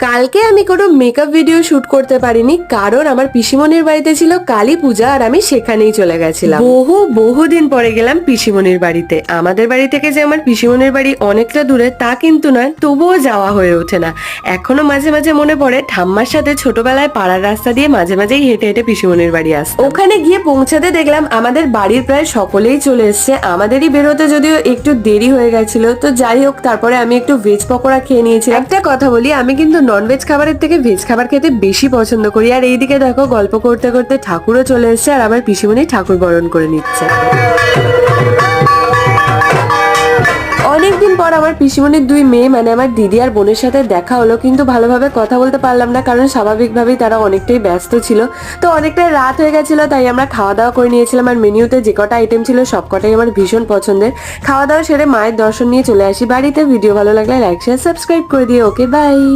কালকে আমি কোনো মেকআপ ভিডিও শুট করতে পারিনি, কারণ আমার পিসিমনির বাড়িতে ছিল কালী পূজা আর আমি সেখানেই চলে গেছিলাম। বহুদিন পরে গেলাম পিসিমনির বাড়িতে। আমাদের বাড়ি থেকে যে আমার পিসিমনির বাড়ি অনেকটা দূরে তা কিন্তু নয়, তবুও যাওয়া হয়ে ওঠে না। এখনো মাঝে মাঝে মনে পড়ে ঠাম্মার সাথে ছোটবেলায় পাড়ার রাস্তা দিয়ে মাঝে মাঝেই হেঁটে হেঁটে পিসিমনির বাড়ি আসতাম। ওখানে গিয়ে পৌঁছাতে দেখলাম আমাদের বাড়ির প্রায় সকলেই চলে এসছে। আমাদেরই বেরোতে যদিও একটু দেরি হয়ে গেছিল, তো যাই হোক তারপরে আমি একটু ভেজ পকোড়া খেয়ে নিয়েছি। একটা কথা বলি, আমি কিন্তু ননভেজ খাবারের থেকে ভেজ খাবার খেতে বেশি পছন্দ করি। আর এইদিকে দেখো গল্প করতে করতে ঠাকুরও চলে এসছে আর আমার পিসিমনি ঠাকুর বরণ করে নিচ্ছে। অনেকদিন পর আমার পিসিমনির দুই মেয়ে মানে আমার দিদি আর বোনের সাথে দেখা হলো, কিন্তু ভালোভাবে কথা বলতে পারলাম না, কারণ স্বাভাবিকভাবেই তারা অনেকটাই ব্যস্ত ছিল। তো অনেকটাই রাত হয়ে গেছিল, তাই আমরা খাওয়া দাওয়া করে নিয়েছিলাম। আর মেনুতে যে কটা আইটেম ছিল সব কটাই আমার ভীষণ পছন্দের। খাওয়া দাওয়া সেরে মায়ের দর্শন নিয়ে চলে আসি বাড়িতে। ভিডিও ভালো লাগলে লাইক শেয়ার সাবস্ক্রাইব করে দিও। ওকে, বাই।